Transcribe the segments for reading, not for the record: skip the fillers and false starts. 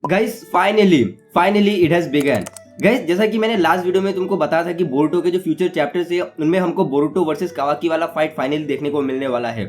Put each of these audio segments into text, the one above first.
Guys finally it has begin. Guys जैसा कि मैंने लास्ट वीडियो में तुमको बताया था कि बोरुटो के जो फ्यूचर चैप्टर्स है उनमें हमको बोरुटो वर्सेस कावाकी वाला फाइट फाइनली देखने को मिलने वाला है।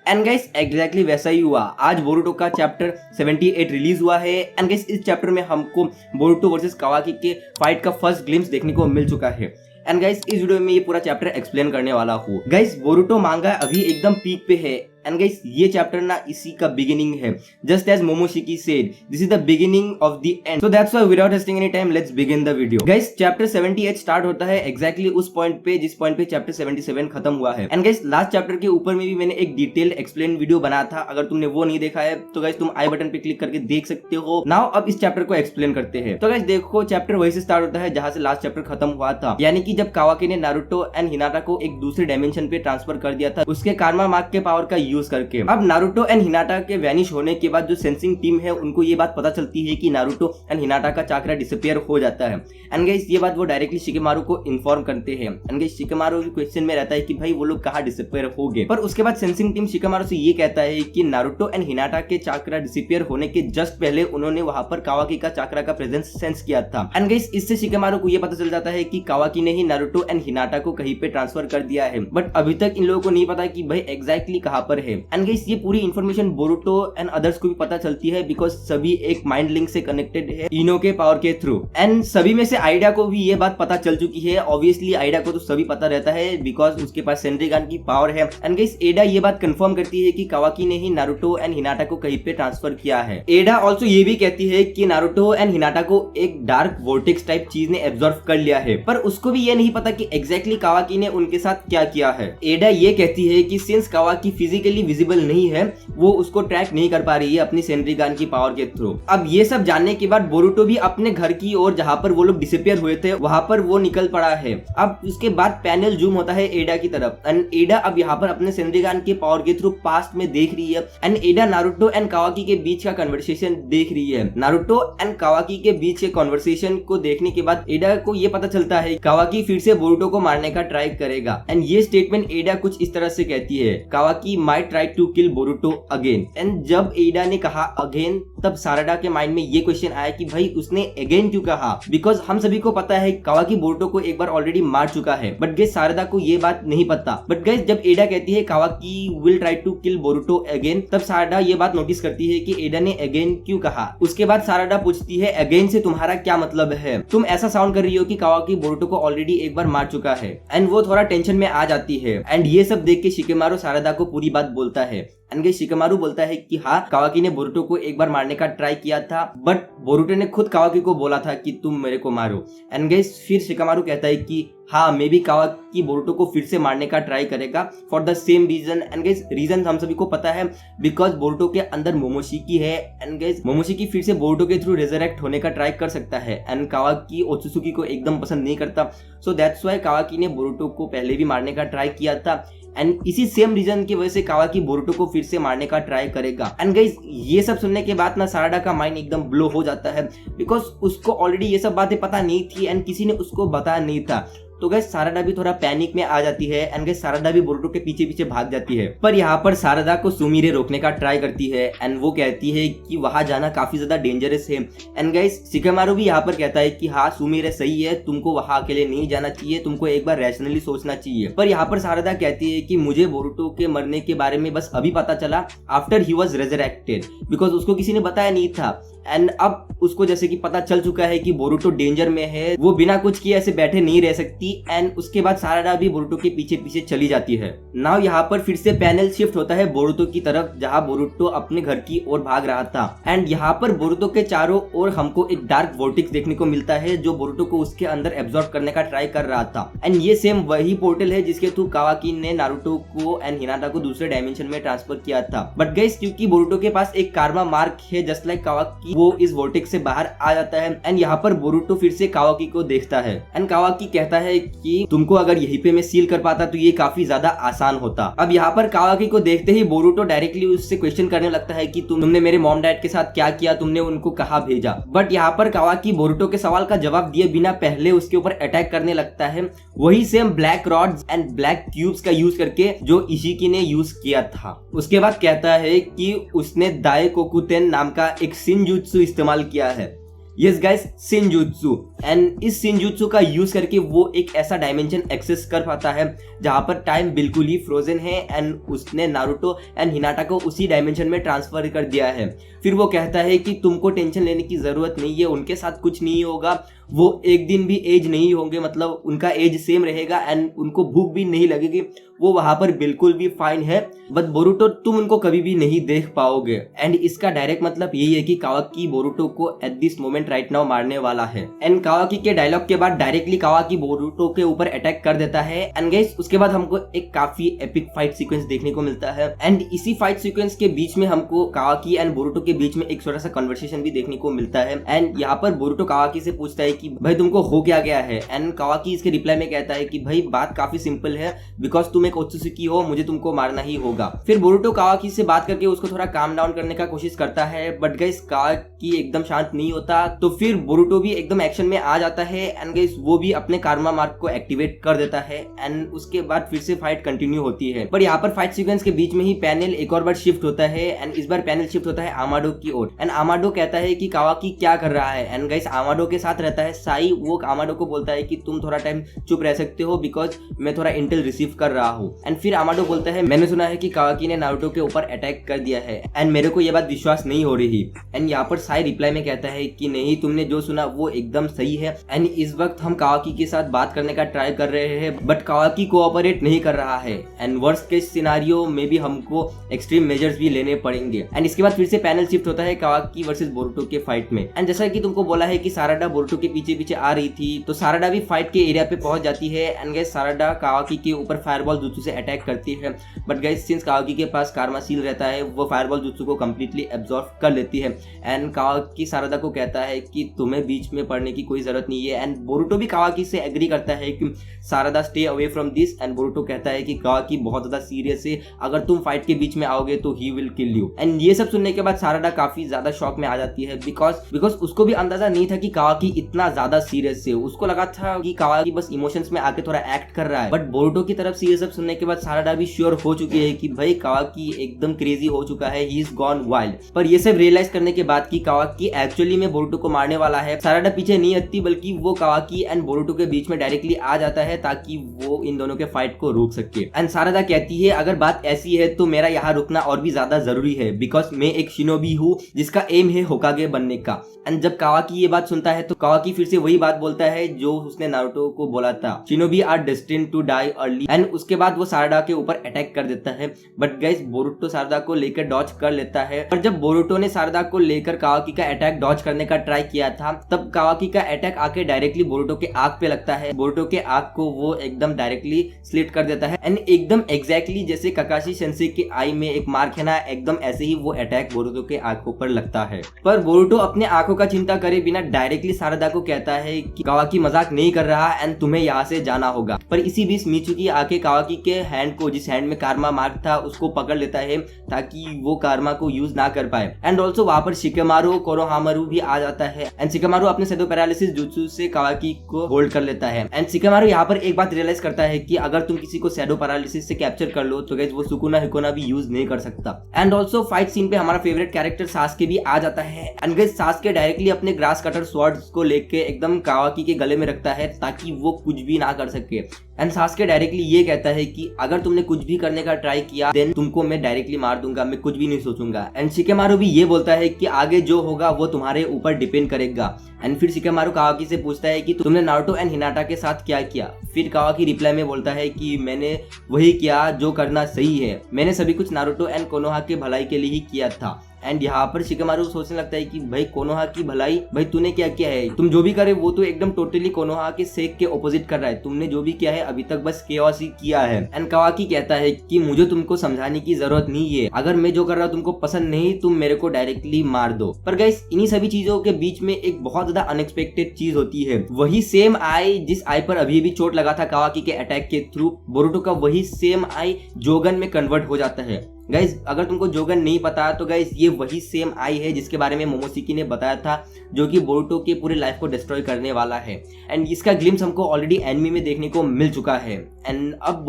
एंड गाइस एग्जैक्टली वैसा ही हुआ। आज बोरुटो का चैप्टर 78 रिलीज हुआ है एंड गाइस इस चैप्टर में हमको बोरुटो वर्सेस कावाकी के फाइट का फर्स्ट ग्लिम्स देखने को मिल चुका है। एंड गाइस इस वीडियो में ये पूरा चैप्टर एक्सप्लेन करने वाला हूँ। गाइस बोरुटो मांगा अभी एकदम पीक पे है एंड गाइस ये चैप्टर ना इसी का बिगिनिंग है। Just as Momoshiki said, this is the beginning of the end. So that's why without wasting any time let's begin the video. Guys chapter 78 start होता है एग्जैक्टली उस पॉइंट पे जिस पॉइंट पे चैप्टर 77 खत्म हुआ है। एंड गाइस लास्ट चैप्टर के ऊपर में भी मैंने एक डिटेल्ड एक्सप्लेन वीडियो बनाया था। अगर तुमने वो नहीं देखा है तो गाइस तुम आई बटन पे क्लिक करके देख सकते हो। नाउ अब इस चैप्टर को एक्सप्लेन करते हैं। तो गाइस देखो चैप्टर वही से स्टार्ट होता है जहां से लास्ट चैप्टर खत्म हुआ था, यानी कि जब कावाकी ने नारुतो एंड हिनाटा को एक दूसरे डायमेंशन पे ट्रांसफर कर दिया था उसके कार्मा मार्क के पावर का यूज करके। अब नारुतो एंड हिनाटा के वैनिश होने के बाद जो सेंसिंग टीम है उनको ये बात पता चलती है कि नारुतो एंड हिनाटा का चाकरा डिसअपियर हो जाता है। एंड गाइस ये बात वो डायरेक्टली शिकेमारू को इन्फॉर्म करते हैं। एंड गाइस शिकेमारू भी क्वेश्चन में रहता है कि भाई वो लोग कहाँ डिसअपियर हो गए। पर उसके बाद सेंसिंग टीम शिकेमारू से ये कहता है कि नारुतो एंड हिनाटा के चाकरा डिसअपियर होने के जस्ट पहले उन्होंने वहां पर कावाकी का चाकरा का प्रेजेंस सेंस किया था। एंड गाइस इससे शिकेमारू को ये पता चल जाता है कि कावाकी ने ही नारुतो एंड हिनाटा को कहीं पे ट्रांसफर कर दिया है। बट अभी तक इन लोगों को नहीं पता कि भाई एग्जैक्टली कहां पर है। एंड गाइस ये पूरी इन्फॉर्मेशन बोरुटो एंड अदर्स को भी पता चलती है बिकॉज सभी एक माइंड लिंक से कनेक्टेड है इनो के पावर के थ्रू। एंड सभी में से आइडा को भी ये बात पता चल चुकी है। ऑब्वियसली आइडा को तो सभी पता रहता है बिकॉज उसके पास सेंड्रिगान की पावर है। एंड गाइस एडा ये बात कंफर्म करती है कि कावाकी ने ही नारुतो एंड हिनाटा को कहीं पे ट्रांसफर किया है। एडा ऑल्सो ये भी कहती है कि नारुतो एंड हिनाटा को एक डार्क वोर्टेक्स टाइप चीज ने एब्जॉर्व कर लिया है, पर उसको भी ये नहीं पता कि एग्जैक्टली कावाकी ने उनके साथ क्या किया है। एडा ये कहती है कि सिंस कावाकी फिजिकली विजिबल नहीं है वो उसको ट्रैक नहीं कर पा रही है अपनी सेंड्रिगान की पावर के थ्रू। अब ये सब जानने के बाद बोरुटो भी अपने घर की ओर जहां पर वो लोग डिसअपियर हुए थे वहां पर वो निकल पड़ा है। अब उसके बाद पैनल जूम होता है एडा की तरफ एंड एडा अब यहाँ पर अपने सेंड्रिगान के पावर के थ्रू पास्ट में देख रही है। एंड एडा नारुतो एंड कावाकी के बीच का कन्वर्सेशन देख रही है। नारुतो एंड कावाकी के बीच के कन्वर्सेशन को देखने के बाद एडा को ये पता चलता है कावाकी फिर से बोरुटो को मारने का ट्राई करेगा। एंड ये स्टेटमेंट एडा कुछ इस तरह से कहती है, Kawaki might try to kill Boruto again. And जब एडा ने कहा अगेन तब साराडा के माइंड में ये क्वेश्चन आया कि भाई उसने अगेन क्यों कहा, बिकॉज हम सभी को पता है कावाकी बोरुटो को एक बार ऑलरेडी मार चुका है। बट गाइस साराडा को ये बात नहीं पता। बट गाइस जब एडा कहती है Kawaki will try to kill Boruto again तब साराडा ये बात नोटिस करती है कि एडा ने अगेन क्यों कहा। उसके बाद साराडा पूछती है अगेन से तुम्हारा क्या मतलब है, तुम ऐसा साउंड कर रही हो कि कावाकी बोरुटो को ऑलरेडी एक बार मार चुका है। एंड वो थोड़ा टेंशन में आ जाती है। एंड ये सब देख के शिकेमारू साराडा को पूरी बात बोलता है। एंड गाइस शिकेमारू बोलता है कि हाँ कावाकी ने बोरुटो को एक बार मारने का ट्राई किया था बट बोरुटो ने खुद कावाकी को बोला था कि तुम मेरे को मारो। एंड गाइस फिर शिकेमारू कहता है कि हाँ मे बी कावाकी बोरुटो को फिर से मारने का ट्राई करेगा for the same reason. And guys reason हम सभी को पता है बिकॉज बोरुटो के अंदर मोमोशिकी है। एंड गाइस मोमोशिकी फिर से बोरुटो के थ्रू रेजरेक्ट होने का ट्राई कर सकता है। एंड कावाकी ओत्सुसुकी को एकदम पसंद नहीं करता। सो दैट्स व्हाई कावाकी ने बोरुटो को पहले भी मारने का ट्राई किया था। एंड इसी सेम रीजन की वजह से कावाकी बोरुटो को फिर से मारने का ट्राई करेगा। एंड गाइस ये सब सुनने के बाद ना साराडा का माइंड एकदम ब्लो हो जाता है बिकॉज उसको ऑलरेडी ये सब बातें पता नहीं थी एंड किसी ने उसको बताया नहीं था। तो गाइस साराडा भी थोड़ा पैनिक में आ जाती है। एंड गाइस साराडा भी बोरुटो के पीछे पीछे भाग जाती है। पर यहाँ पर साराडा को सुमिरे रोकने का ट्राई करती है एंड वो कहती है कि वहां जाना काफी ज्यादा डेंजरस है। एंड गाइस शिकेमारू भी यहाँ पर कहता है कि हाँ सुमिरे सही है, तुमको वहां अकेले नहीं जाना चाहिए, तुमको एक बार रैशनली सोचना चाहिए। पर यहाँ पर साराडा कहती है कि मुझे बोरुटो के मरने के बारे में बस अभी पता चला after he was resurrected because उसको किसी ने बताया नहीं था। एंड अब उसको जैसे कि पता चल चुका है कि बोरुटो डेंजर में है, वो बिना कुछ किए ऐसे बैठे नहीं रह सकती। एंड उसके बाद साराडा भी बोरुटो के पीछे पीछे चली जाती है। नाउ यहाँ पर फिर से पैनल शिफ्ट होता है बोरुटो की तरफ जहाँ बोरुटो अपने घर की ओर भाग रहा था। एंड यहाँ पर बोरुटो के चारों ओर हमको एक डार्क वोर्टेक्स देखने को मिलता है जो बोरुटो को उसके अंदर एब्जॉर्ब करने का ट्राई कर रहा था। एंड ये सेम वही पोर्टल है जिसके थ्रू कावाकी ने नारुतो को एंड हिनाटा को दूसरे डायमेंशन में ट्रांसफर किया था। बट गाइस क्योंकि बोरुटो के पास एक कार्मा मार्क है जस्ट लाइक कावाकी, वो इस वोर्टेक्स से बाहर आ जाता है। एंड यहाँ पर बोरुटो फिर से कावाकी को देखता है एंड कावाकी कहता है कि तुमको अगर यहीं पे मैं सील कर पाता तो ये काफी ज्यादा आसान होता। अब यहाँ पर कावाकी को देखते ही बोरुटो डायरेक्टली उससे क्वेश्चन करने लगता है कि तुमने मेरे मॉम डैड के साथ क्या किया, तुमने उनको कहाँ भेजा। बट यहाँ पर कावाकी बोरुटो के सवाल का जवाब दिए बिना पहले उसके ऊपर अटैक करने लगता है, वही same black rods and black cubes का यूज करके जो इशिकी ने यूज किया था। उसके बाद कहता है कि उसने दाए कोकुतेन नाम का एक शिनजुत्सु शिनजुत्सु इस्तेमाल किया है। Yes guys, शिनजुत्सु। एंड इस शिनजुत्सु का यूज करके वो एक ऐसा डायमेंशन एक्सेस कर पाता है जहां पर टाइम बिल्कुल ही फ्रोजन है एंड उसने नारुतो एंड हिनाटा को उसी डायमेंशन में ट्रांसफर कर दिया है। फिर वो कहता है कि तुमको टेंशन लेने की जरूरत नहीं है, उनके साथ कुछ नहीं होगा, वो एक दिन भी एज नहीं होंगे, मतलब उनका एज सेम रहेगा एंड उनको भूख भी नहीं लगेगी, वो वहां पर बिल्कुल भी फाइन है। बट बोरुतो तुम उनको कभी भी नहीं देख पाओगे। एंड इसका डायरेक्ट मतलब यही है कि कावाकी बोरुतो को at this moment right now मारने वाला है। एंड कावाकी के डायलॉग के बाद डायरेक्टली कावाकी बोरुतो के ऊपर अटैक कर देता है। एंड गाइस उसके बाद हमको एक काफी एपिक फाइट सीक्वेंस देखने को मिलता है। एंड इसी फाइट सीक्वेंस के बीच में हमको कावाकी एंड बोरुतो के बीच में एक छोटा सा कन्वर्सेशन भी देखने को मिलता है। एंड यहाँ पर बोरुतो कावाकी से पूछता है कि भाई तुमको हो क्या गया है। एंड कावाकी इसके रिप्लाई में कहता है कि भाई बात काफी सिंपल है, बिकॉज तुम एक ओत्सुकी हो, मुझे तुमको मारना ही होगा। फिर बोरुतो कावाकी से बात करके उसको थोड़ा काम डाउन करने का कोशिश करता है, बट गाइस कावाकी एकदम शांत नहीं होता। तो फिर बोरुतो भी एकदम एक्शन में आ जाता है एंड गाइस वो भी अपने कार्मा मार्क को एक्टिवेट कर देता है। एंड उसके बाद फिर से फाइट कंटिन्यू होती है। पर यहाँ पर फाइट सीक्वेंस के बीच में ही पैनल एक और बार शिफ्ट होता है एंड इस बार पैनल शिफ्ट होता है आमाडो की ओर। एंड आमाडो कहता है कि कावाकी क्या कर रहा है। एंड गाइस आमाडो के साथ रहता है साई। वो आमाडो को बोलता है कि तुम थोड़ा टाइम चुप रह सकते हो, बिकॉज मैं थोड़ा इंटेल रिसीव कर रहा हूँ। एंड फिर आमाडो बोलता है मैंने सुना है कि कावाकी ने नारुतो के ऊपर अटैक कर दिया है एंड मेरे को ये बात विश्वास नहीं हो रही। एंड यहाँ पर साई रिप्लाई में कहता है कि नहीं, तुमने जो सुना वो एकदम सही है। एंड इस वक्त हम कावाकी के साथ बात करने का ट्राई कर रहे हैं, बट कावाकी कोऑपरेट नहीं कर रहा है एंड वर्स्ट केस सिनारियो में भी हमको एक्सट्रीम मेजर्स भी लेने पड़ेंगे। एंड इसके बाद फिर से पैनल शिफ्ट होता है कावाकी वर्सेस बोरुतो के फाइट में। एंड जैसा कि तुमको बोला है कि साराडा बोरुतो के पीछे पीछे आ रही थी, तो साराडा भी फाइट के एरिया पे पहुंच जाती है। एंड गाइस साराडा कावाकी के ऊपर फायरबॉल जुत्सु से अटैक करती है, बट गाइस सिंस कावाकी के पास कार्मा सील रहता है, वो फायरबॉल जुत्सु को कंप्लीटली एब्जॉर्ब कर लेती है। एंड कावाकी साराडा को कहता है कि तुम्हें बीच में पड़ने की कोई जरूरत नहीं है। एंड बोरुतो भी कावाकी से एग्री करता है कि Sarada stay away from this. And Boruto कहता है कि कावाकी बहुत ज्यादा सीरियस है, अगर तुम फाइट के बीच में आओगे तो he will kill you. And ये सब सुनने के बाद साराडा काफी ज्यादा शॉक में आ जाती है, बिकॉज उसको भी अंदाजा नहीं था कि कावाकी इतना ज्यादा सीरियस है। उसको लगा था कि कावाकी बस इमोशंस में आके थोड़ा एक्ट कर रहा है, बट बोरुतो की तरफ से ये सब सुनने के बाद साराडा भी श्योर हो चुकी है कि भाई कावाकी एकदम क्रेजी हो चुका है, ही इज गॉन वाइल्ड। पर ये सब रियलाइज करने के बाद कि कावाकी एक्चुअली में बोरुतो को मारने वाला है, साराडा पीछे नहीं हटती, बल्कि वो कावाकी एंड बोरुतो के बीच में डायरेक्टली आ जाता है ताकि वो इन दोनों के फाइट को रोक सके। एंड साराडा कहती है अगर बात ऐसी है तो मेरा यहाँ रुकना और भी ज्यादा जरूरी है, बिकॉज मैं एक शिनोबी हूँ जिसका एम है होकागे बनने का। एंड जब कावाकी ये बात सुनता है तो कावाकी फिर से वही बात बोलता है जो उसने नारुतो को बोला था, shinobi are destined to die early. And उसके बाद वो साराडा के ऊपर अटैक कर देता है, बट गाइस बोरुतो साराडा को लेकर डॉज कर लेता है। पर जब बोरुतो ने साराडा को लेकर कावाकी का अटैक डॉज करने का ट्राई किया था, तब कावाकी का अटैक आके डायरेक्टली बोरुतो के आंख पे लगता है। बोरुतो के आंख को वो एकदम डायरेक्टली स्लिट कर देता है एंड एकदम एग्जैक्टली जैसे काकाशी सेंसेई के आई में एक मार्क है ना, एकदम ऐसे ही वो अटैक बोरुतो के आंखों पर लगता है। पर बोरुतो अपने आंखों का चिंता करे बिना डायरेक्टली साराडा को कहता है कि कावाकी मजाक नहीं कर रहा एंड तुम्हें यहाँ से जाना होगा। पर इसी बीच मिचुकी आके कावाकी के हैंड को, जिस हैंड में कार्मा मार्क था, उसको पकड़ लेता है ताकि वो कार्मा को यूज ना कर पाए। एंड ऑल्सो वहां पर शिकेमारू कोनोहामारू भी आ जाता है एंड शिकेमारू अपने शैडो पैरालिसिस जुत्सु से कावाकी को होल्ड कर लेता है। एंड शिकेमारू यहाँ पर एक बात रियलाइज करता है कि अगर तुम किसी को शैडो पैरालिसिस से कैप्चर कर लो तो गाइस वो सुकुना हिकोना भी यूज नहीं कर सकता। एंड ऑल्सो फाइट सीन पे हमारा फेवरेट कैरेक्टर सास्के भी आ जाता है एंड गाइस सास्के डायरेक्टली अपने ग्रास कटर स्वॉर्ड्स को लेके एकदम कावाकी के गले में रखता है ताकि वो कुछ भी ना कर सके। एंड सास्के डायरेक्टली ये कहता है कि अगर तुमने कुछ भी करने का ट्राई किया देन तुमको मैं डायरेक्टली मार दूंगा, मैं कुछ भी नहीं सोचूंगा। एंड शिकेमारू भी ये बोलता है कि आगे जो होगा वो तुम्हारे ऊपर डिपेंड करेगा। एंड फिर शिकेमारू कावाकी से पूछता है कि तुमने नारुतो एंड हिनाटा के साथ क्या किया। फिर कावाकी रिप्लाई में बोलता है कि मैंने वही किया जो करना सही है, मैंने सभी कुछ नारुतो एंड कोनोहा के भलाई के लिए ही किया था। एंड यहाँ पर शिकेमारू सोचने लगता है कि भाई कोनोहा की भलाई, भाई तूने क्या किया है, तुम जो भी करे वो तो एकदम टोटली कोनोहा के सेक के ऑपोजिट कर रहा है, तुमने जो भी किया है अभी तक बस केओस ही किया है। एंड कावाकी कहता है कि मुझे तुमको समझाने की जरूरत नहीं है, अगर मैं जो कर रहा हूँ तुमको पसंद नहीं, तुम मेरे को डायरेक्टली मार दो। पर गाइस इन्हीं सभी चीजों के बीच में एक बहुत ज्यादा अनएक्सपेक्टेड चीज होती है, वही सेम आई जिस आई पर अभी भी चोट लगा था कावाकी के अटैक के थ्रू, बोरुतो का वही सेम आई जोगन में कन्वर्ट हो जाता है। गाइज अगर तुमको जोगन नहीं पता तो गाइज ये वही सेम आई है जिसके बारे में मोमोशिकी ने बताया था, जो कि बोरुतो के पूरे लाइफ को डिस्ट्रॉय करने वाला है। एंड इसका ग्लिम्स हमको ऑलरेडी एनिमे में देखने को मिल चुका है। एंड अब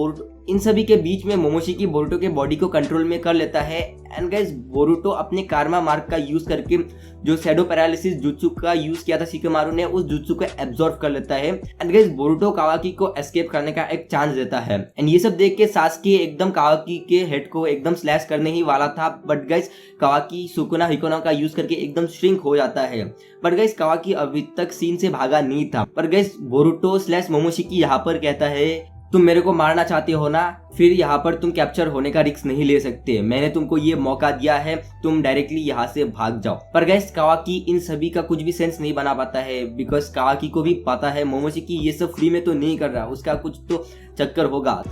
इन सभी के बीच में मोमोशिकी बोरुटो के बॉडी को कंट्रोल में कर लेता है एंड गाइस बोरुटो अपने कारमा मार्क का यूज करके जो शैडो पैरालिसिस जुत्सु का यूज किया था शिकेमारू ने, उस जुत्सु को एब्जॉर्ब कर लेता है एंड गाइस बोरुटो कावाकी को एस्केप करने का एक चांस देता है। एंड ये सब देख के सासुके एकदम कावाकी के हेड को एकदम स्लैश करने ही वाला था, बट गाइस कावाकी सुकुना हिकोना का यूज करके एकदम श्रिंक हो जाता है। बट गाइस कावाकी अभी तक सीन से भागा नहीं था, पर गाइस बोरुटो स्लैश मोमोशिकी यहाँ पर कहता है तुम मेरे को मारना चाहते हो ना, फिर यहाँ पर तुम कैप्चर होने का रिस्क नहीं ले सकते, मैंने तुमको ये मौका दिया है, तुम डायरेक्टली यहाँ से भाग जाओ। पर गाइस कावाकी इन सभी का कुछ भी सेंस नहीं बना पाता है, बिकॉज कावाकी को भी पता है मोमोशिकी ये सब फ्री में तो नहीं कर रहा, उसका कुछ तो चक्कर होगा,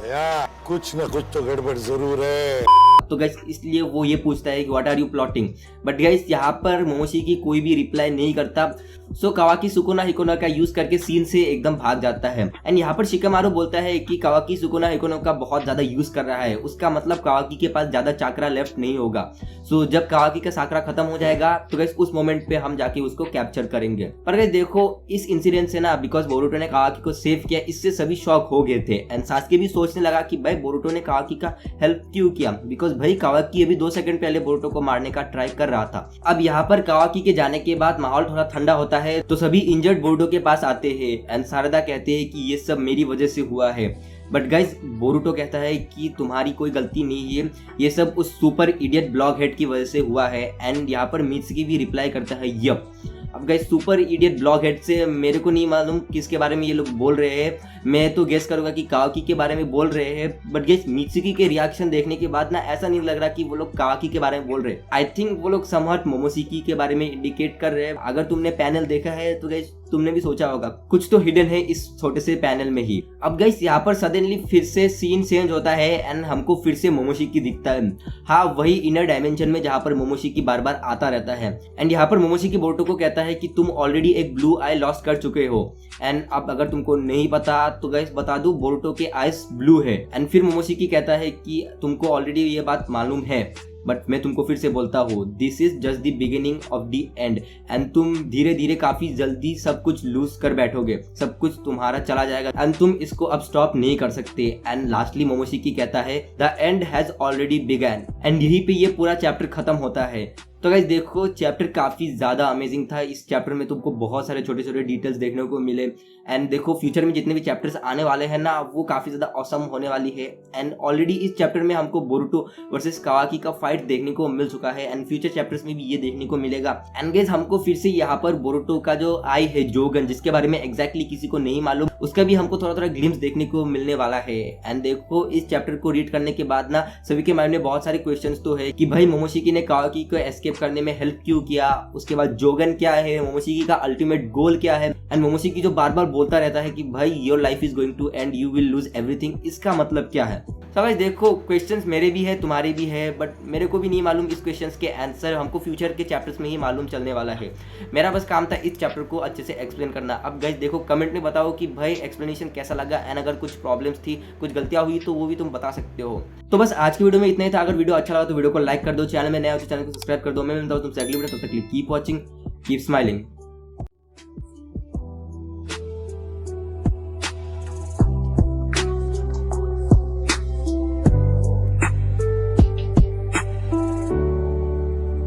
कुछ ना कुछ तो गड़बड़ जरूर है। तो गाइस इसलिए वो ये पूछता है कि what are you plotting, but guys यहाँ पर मोमोशिकी कोई भी रिप्लाई नहीं करता। सो कावाकी सुकुना हिकोना का यूज करके सीन से एकदम भाग जाता है एंड यहाँ पर शिकेमारू बोलता है कि कावाकी सुकुना हिकोना का बहुत ज्यादा यूज कर रहा है, उसका मतलब कावाकी के पास ज्यादा चाकरा लेफ्ट नहीं होगा। सो जब कावाकी का चाकरा खत्म हो जाएगा तो गाइस उस मोमेंट पे हम जाके उसको कैप्चर करेंगे। पर गाइस देखो इस इंसिडेंट से ना, बिकॉज बोरुटो ने कावाकी को सेव किया, इससे सभी शॉक हो गए थे एंड सासुके भी सोचने लगा कि भाई बोरुटो ने कावाकी का हेल्प क्यों किया, बिकॉज भाई कावाकी अभी 2 सेकंड पहले बोरुटो को मारने का ट्राई कर रहा था। अब यहाँ पर कावाकी के जाने के बाद माहौल थोड़ा ठंडा होता है, तो सभी इंजर्ड बोरुटो के पास आते हैं एंड सारदा कहते हैं कि ये सब मेरी वजह से हुआ है। बट गाइज बोरुटो कहता है कि तुम्हारी कोई गलती नहीं है, ये सब उस सुपर इडियट ब्लॉक हेड की वजह से हुआ है। एंड यहाँ पर मित्सुकी भी रिप्लाई करता है यप। अब guys super idiot block head से मेरे को नहीं मालूम किसके बारे में ये लोग बोल रहे हैं, मैं तो गेस करूंगा कि कावाकी के बारे में बोल रहे हैं। बट गाइस मित्सुकी के रिएक्शन देखने के बाद ना ऐसा नहीं लग रहा कि वो लोग कावाकी के बारे में बोल रहे हैं। आई थिंक वो लोग समहाट मोमोशिकी के बारे में इंडिकेट कर रहे हैं। अगर तुमने पैनल देखा है तो गाइस तुमने भी सोचा होगा कुछ तो हिडन है इस छोटे से पैनल में ही। अब गाइस यहाँ पर सडनली फिर से सीन चेंज होता है एंड हमको फिर से मोमोशिकी दिखता है। हाँ, वही इनर डायमेंशन में जहाँ पर मोमोशिकी बार बार आता रहता है। एंड यहाँ पर मोमोशिकी बोरुटो को कहता है कि तुम ऑलरेडी एक ब्लू आई लॉस्ट कर चुके हो। एंड अब अगर तुमको नहीं पता तो गाइस बता दूं, बोरुटो के आईज ब्लू है। एंड फिर मोमोशिकी कहता है कि तुमको ऑलरेडी ये बात मालूम है, बट मैं तुमको फिर से बोलता हूँ, this is just the beginning of the and. And तुम धीरे धीरे काफी जल्दी सब कुछ लूज कर बैठोगे, सब कुछ तुम्हारा चला जाएगा एंड तुम इसको अब स्टॉप नहीं कर सकते। एंड लास्टली मोमोशिकी कहता है the end has already begun. And यहीं पे ये पूरा चैप्टर खत्म होता है। तो गाइस देखो चैप्टर काफी ज्यादा अमेजिंग था। इस चैप्टर में तुमको बहुत सारे छोटे छोटे डिटेल्स देखने को मिले। एंड देखो फ्यूचर में जितने भी चैप्टर्स आने वाले हैं ना, वो काफी ज्यादा ऑसम होने वाली है। एंड ऑलरेडी इस चैप्टर में हमको बोरुटो वर्सेस कावाकी का फाइट देखने को मिल चुका है एंड फ्यूचर चैप्टर्स में भी ये देखने को मिलेगा। एंड गाइस हमको फिर से यहाँ पर बोरुटो का जो आई है जोगन, जिसके बारे में एग्जैक्टली किसी को नहीं मालूम, उसका भी हमको थोड़ा थोड़ा ग्लिम्स देखने को मिलने वाला है। एंड देखो इस चैप्टर को रीड करने के बाद ना सभी के माइंड में बहुत सारे क्वेश्चंस तो है कि भाई मोमोशिकी ने कावाकी को एस्केप करने में हेल्प क्यों किया, उसके बाद जोगन क्या है, मोमोशिकी का अल्टीमेट गोल क्या है। एंड मोमोशिकी जो बार बार बोलता रहता है कि भाई your life is going to end, you will lose everything, इसका मतलब क्या है। तो भाई देखो क्वेश्चंस मेरे भी है, तुम्हारे भी है, बट मेरे को भी नहीं मालूम इस क्वेश्चंस के आंसर, हमको फ्यूचर के चैप्टर्स में ही मालूम चलने वाला है। मेरा बस काम था इस चैप्टर को अच्छे से एक्सप्लेन करना। अब गाइस देखो कमेंट में बताओ कि भाई एक्सप्लेनेशन कैसा लगा एंड अगर कुछ प्रॉब्लम्स थी, कुछ गलतियां हुई तो वो भी तुम बता सकते हो। तो बस आज की वीडियो में इतना ही था। अगर वीडियो अच्छा लगा तो वीडियो को लाइक कर दो, चैनल में नया हो तो चैनल को सब्सक्राइब कर दो। मैं मिलता हूं तुमसे अगली वीडियो, तब तक कीप वॉचिंग, कीप स्माइलिंग।